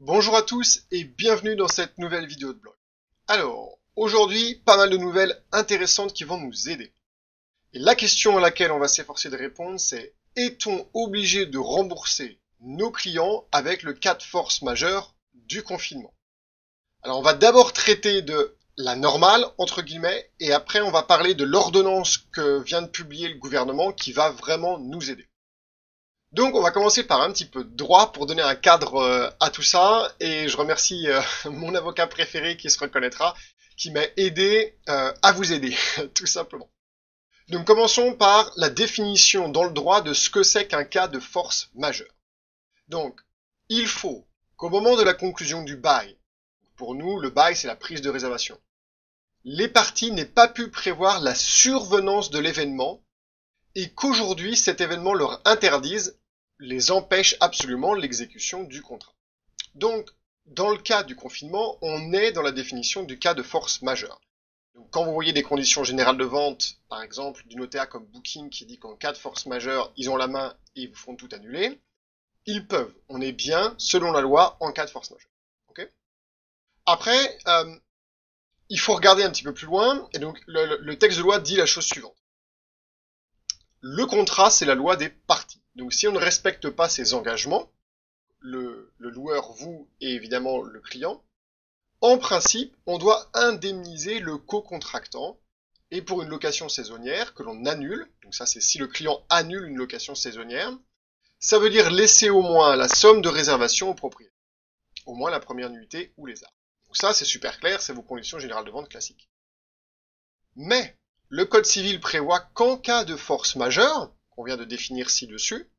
Bonjour à tous et bienvenue dans cette nouvelle vidéo de blog. Alors, aujourd'hui, pas mal de nouvelles intéressantes qui vont nous aider. Et la question à laquelle on va s'efforcer de répondre, c'est: est-on obligé de rembourser nos clients avec le cas de force majeure du confinement? Alors, on va d'abord traiter de la normale, entre guillemets, et après on va parler de l'ordonnance que vient de publier le gouvernement qui va vraiment nous aider. Donc on va commencer par un petit peu de droit pour donner un cadre à tout ça, et je remercie mon avocat préféré qui se reconnaîtra, qui m'a aidé à vous aider, tout simplement. Donc commençons par la définition dans le droit de ce que c'est qu'un cas de force majeure. Donc il faut qu'au moment de la conclusion du bail, pour nous le bail c'est la prise de réservation, les parties n'aient pas pu prévoir la survenance de l'événement et qu'aujourd'hui cet événement leur interdise, les empêche absolument l'exécution du contrat. Donc, dans le cas du confinement, on est dans la définition du cas de force majeure. Donc, quand vous voyez des conditions générales de vente, par exemple du notaire comme Booking qui dit qu'en cas de force majeure, ils ont la main et ils vous font tout annuler, ils peuvent. On est bien, selon la loi, en cas de force majeure. Okay. Après, il faut regarder un petit peu plus loin, et donc le texte de loi dit la chose suivante. Le contrat, c'est la loi des parties. Donc si on ne respecte pas ses engagements, le loueur, vous et évidemment le client, en principe, on doit indemniser le co-contractant. Et pour une location saisonnière que l'on annule, donc ça c'est si le client annule une location saisonnière, ça veut dire laisser au moins la somme de réservation au propriétaire. Au moins la première nuitée ou les arts. Donc ça c'est super clair, c'est vos conditions générales de vente classiques. Mais le Code civil prévoit qu'en cas de force majeure, qu'on vient de définir ci-dessus,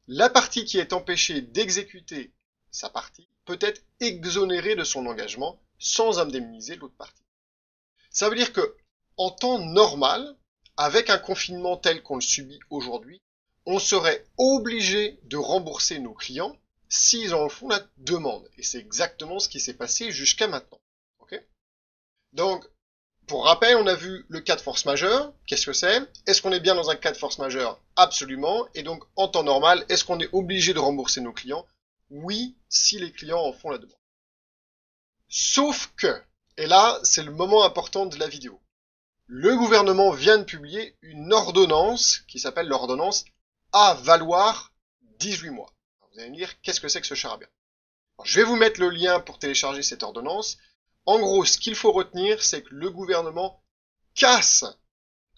la partie qui est empêchée d'exécuter sa partie peut être exonérée de son engagement sans indemniser l'autre partie. Ça veut dire que, en temps normal, avec un confinement tel qu'on le subit aujourd'hui, on serait obligé de rembourser nos clients s'ils en font la demande. Et c'est exactement ce qui s'est passé jusqu'à maintenant. Okay. Donc, pour rappel, on a vu le cas de force majeure. Qu'est-ce que c'est? Est-ce qu'on est bien dans un cas de force majeure? Absolument. Et donc, en temps normal, est-ce qu'on est obligé de rembourser nos clients? Oui, si les clients en font la demande. Sauf que, et là, c'est le moment important de la vidéo, le gouvernement vient de publier une ordonnance qui s'appelle l'ordonnance à valoir 18 mois. Alors, vous allez me dire, qu'est-ce que c'est que ce charabia? Alors, je vais vous mettre le lien pour télécharger cette ordonnance. En gros, ce qu'il faut retenir, c'est que le gouvernement casse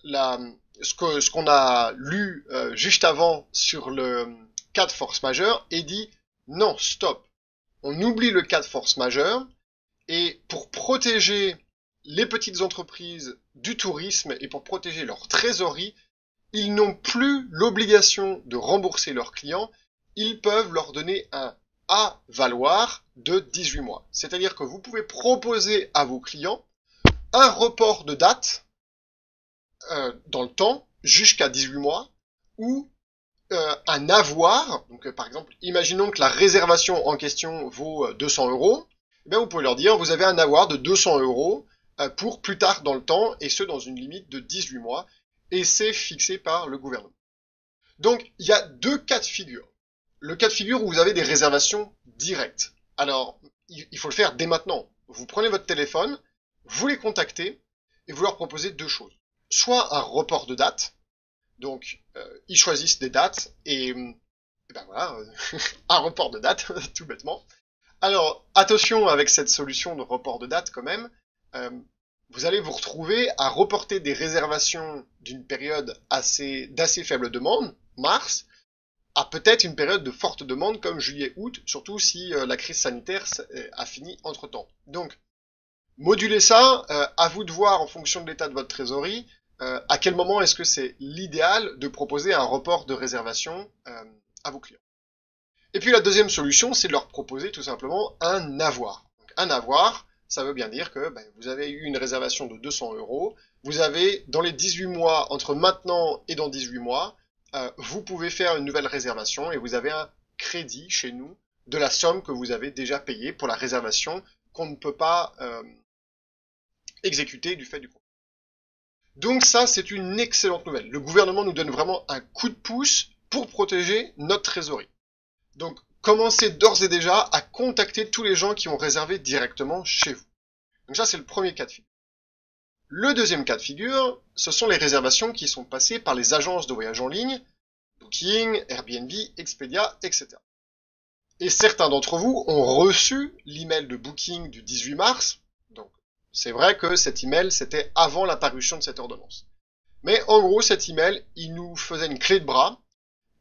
ce qu'on a lu juste avant sur le cas de force majeure et dit non, stop. On oublie le cas de force majeure et pour protéger les petites entreprises du tourisme et pour protéger leur trésorerie, ils n'ont plus l'obligation de rembourser leurs clients. Ils peuvent leur donner un à valoir de 18 mois. C'est-à-dire que vous pouvez proposer à vos clients un report de date dans le temps jusqu'à 18 mois ou un avoir. Donc par exemple, imaginons que la réservation en question vaut 200 euros. Eh bien, vous pouvez leur dire vous avez un avoir de 200 euros pour plus tard dans le temps et ce dans une limite de 18 mois et c'est fixé par le gouvernement. Donc il y a deux cas de figure. Le cas de figure où vous avez des réservations directes. Alors, il faut le faire dès maintenant. Vous prenez votre téléphone, vous les contactez et vous leur proposez deux choses. Soit un report de date, donc ils choisissent des dates et ben voilà, un report de date, tout bêtement. Alors, attention avec cette solution de report de date quand même, vous allez vous retrouver à reporter des réservations d'une période d'assez faible demande, mars, à peut-être une période de forte demande comme juillet-août, surtout si la crise sanitaire a fini entre-temps. Donc, moduler ça, à vous de voir en fonction de l'état de votre trésorerie, à quel moment est-ce que c'est l'idéal de proposer un report de réservation à vos clients. Et puis la deuxième solution, c'est de leur proposer tout simplement un avoir. Donc, un avoir, ça veut bien dire que vous avez eu une réservation de 200 euros, vous avez dans les 18 mois, entre maintenant et dans 18 mois, vous pouvez faire une nouvelle réservation et vous avez un crédit chez nous de la somme que vous avez déjà payée pour la réservation qu'on ne peut pas exécuter du fait du contrat. Donc ça, c'est une excellente nouvelle. Le gouvernement nous donne vraiment un coup de pouce pour protéger notre trésorerie. Donc commencez d'ores et déjà à contacter tous les gens qui ont réservé directement chez vous. Donc ça, c'est le premier cas de figure. Le deuxième cas de figure, ce sont les réservations qui sont passées par les agences de voyage en ligne, Booking, Airbnb, Expedia, etc. Et certains d'entre vous ont reçu l'email de Booking du 18 mars. Donc, c'est vrai que cet email, c'était avant la parution de cette ordonnance. Mais en gros, cet email, il nous faisait une clé de bras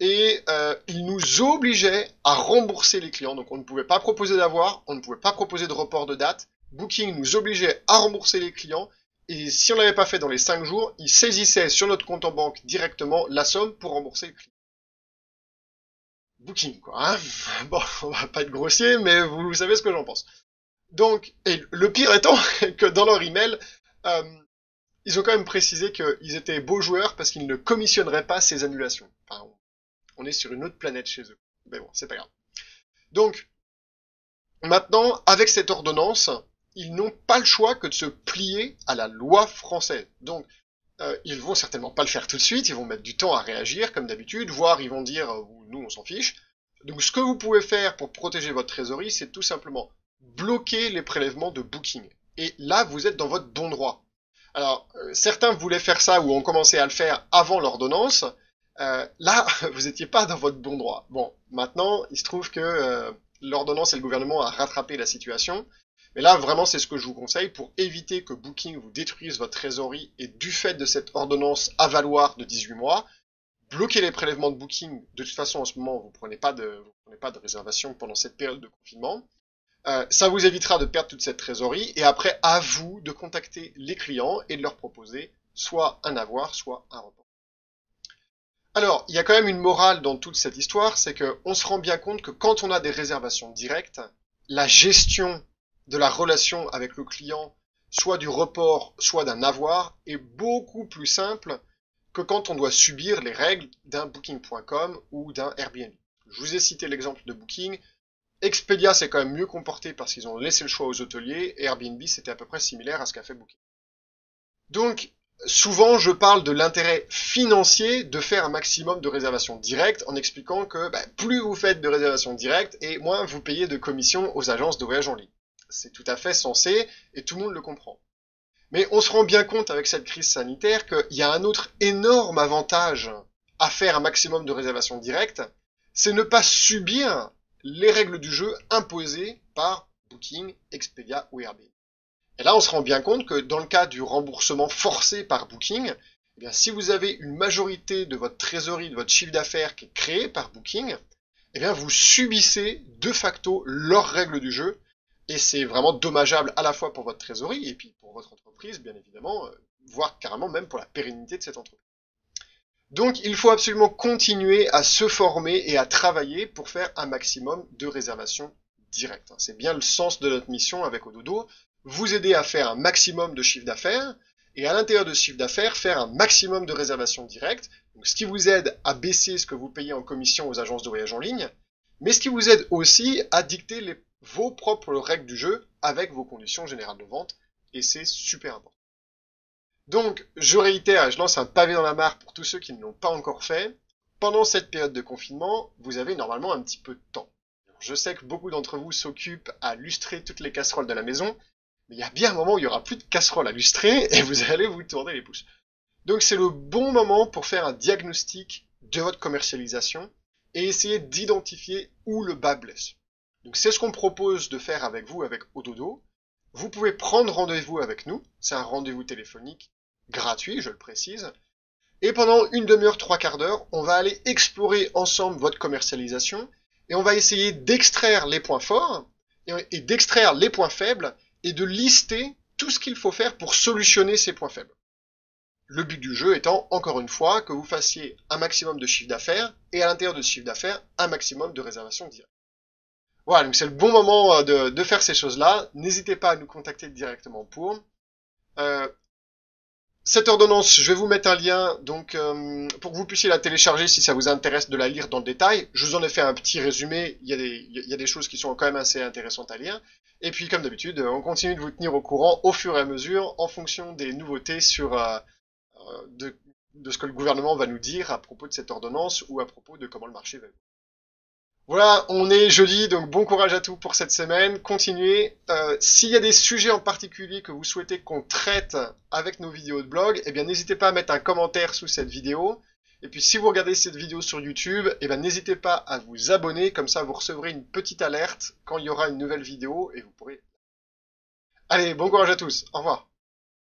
et il nous obligeait à rembourser les clients. Donc, on ne pouvait pas proposer d'avoir, on ne pouvait pas proposer de report de date. Booking nous obligeait à rembourser les clients. Et si on l'avait pas fait dans les 5 jours, il saisissait sur notre compte en banque directement la somme pour rembourser le client. Booking, quoi, hein. Bon, on va pas être grossier, mais vous savez ce que j'en pense. Donc, et le pire étant que dans leur email, ils ont quand même précisé qu'ils étaient beaux joueurs parce qu'ils ne commissionneraient pas ces annulations. Enfin, on est sur une autre planète chez eux. Mais bon, c'est pas grave. Donc, maintenant, avec cette ordonnance, ils n'ont pas le choix que de se plier à la loi française. Donc, ils vont certainement pas le faire tout de suite, ils vont mettre du temps à réagir, comme d'habitude, voire ils vont dire nous on s'en fiche. Donc ce que vous pouvez faire pour protéger votre trésorerie, c'est tout simplement bloquer les prélèvements de Booking. Et là, vous êtes dans votre bon droit. Alors, certains voulaient faire ça ou ont commencé à le faire avant l'ordonnance. Là, vous n'étiez pas dans votre bon droit. Bon, maintenant, il se trouve que l'ordonnance et le gouvernement a rattrapé la situation. Mais là, vraiment, c'est ce que je vous conseille pour éviter que Booking vous détruise votre trésorerie et du fait de cette ordonnance à valoir de 18 mois, bloquez les prélèvements de Booking. De toute façon, en ce moment, vous prenez pas de réservation pendant cette période de confinement. Ça vous évitera de perdre toute cette trésorerie et après, à vous de contacter les clients et de leur proposer soit un avoir, soit un report. Alors, il y a quand même une morale dans toute cette histoire, c'est qu'on se rend bien compte que quand on a des réservations directes, la gestion de la relation avec le client, soit du report, soit d'un avoir, est beaucoup plus simple que quand on doit subir les règles d'un Booking.com ou d'un Airbnb. Je vous ai cité l'exemple de Booking. Expedia s'est quand même mieux comporté parce qu'ils ont laissé le choix aux hôteliers, et Airbnb c'était à peu près similaire à ce qu'a fait Booking. Donc, souvent je parle de l'intérêt financier de faire un maximum de réservations directes en expliquant que plus vous faites de réservations directes et moins vous payez de commissions aux agences de voyage en ligne. C'est tout à fait sensé et tout le monde le comprend. Mais on se rend bien compte avec cette crise sanitaire qu'il y a un autre énorme avantage à faire un maximum de réservations directes, c'est ne pas subir les règles du jeu imposées par Booking, Expedia ou Airbnb. Et là, on se rend bien compte que dans le cas du remboursement forcé par Booking, eh bien, si vous avez une majorité de votre trésorerie, de votre chiffre d'affaires qui est créé par Booking, eh bien, vous subissez de facto leurs règles du jeu. Et c'est vraiment dommageable à la fois pour votre trésorerie et puis pour votre entreprise, bien évidemment, voire carrément même pour la pérennité de cette entreprise. Donc, il faut absolument continuer à se former et à travailler pour faire un maximum de réservations directes. C'est bien le sens de notre mission avec Ododo, vous aider à faire un maximum de chiffre d'affaires et à l'intérieur de ce chiffre d'affaires, faire un maximum de réservations directes, donc ce qui vous aide à baisser ce que vous payez en commission aux agences de voyage en ligne, mais ce qui vous aide aussi à dicter vos propres règles du jeu avec vos conditions générales de vente, et c'est super important. Donc, je réitère et je lance un pavé dans la mare pour tous ceux qui ne l'ont pas encore fait. Pendant cette période de confinement, vous avez normalement un petit peu de temps. Je sais que beaucoup d'entre vous s'occupent à lustrer toutes les casseroles de la maison, mais il y a bien un moment où il n'y aura plus de casseroles à lustrer et vous allez vous tourner les pouces. Donc c'est le bon moment pour faire un diagnostic de votre commercialisation et essayer d'identifier où le bas blesse. Donc c'est ce qu'on propose de faire avec vous, avec Ododo. Vous pouvez prendre rendez-vous avec nous, c'est un rendez-vous téléphonique gratuit, je le précise. Et pendant une demi-heure, 3/4 d'heure, on va aller explorer ensemble votre commercialisation et on va essayer d'extraire les points forts et d'extraire les points faibles et de lister tout ce qu'il faut faire pour solutionner ces points faibles. Le but du jeu étant, encore une fois, que vous fassiez un maximum de chiffre d'affaires et à l'intérieur de ce chiffre d'affaires, un maximum de réservations directes. Voilà, donc c'est le bon moment de faire ces choses-là. N'hésitez pas à nous contacter directement pour. Cette ordonnance, je vais vous mettre un lien donc pour que vous puissiez la télécharger si ça vous intéresse de la lire dans le détail. Je vous en ai fait un petit résumé, il y a des choses qui sont quand même assez intéressantes à lire. Et puis comme d'habitude, on continue de vous tenir au courant au fur et à mesure en fonction des nouveautés sur de ce que le gouvernement va nous dire à propos de cette ordonnance ou à propos de comment le marché va évoluer. Voilà, on est jeudi, donc bon courage à tous pour cette semaine. Continuez. S'il y a des sujets en particulier que vous souhaitez qu'on traite avec nos vidéos de blog, eh bien n'hésitez pas à mettre un commentaire sous cette vidéo. Et puis si vous regardez cette vidéo sur YouTube, eh bien n'hésitez pas à vous abonner, comme ça vous recevrez une petite alerte quand il y aura une nouvelle vidéo et vous pourrez... Allez, bon courage à tous, au revoir.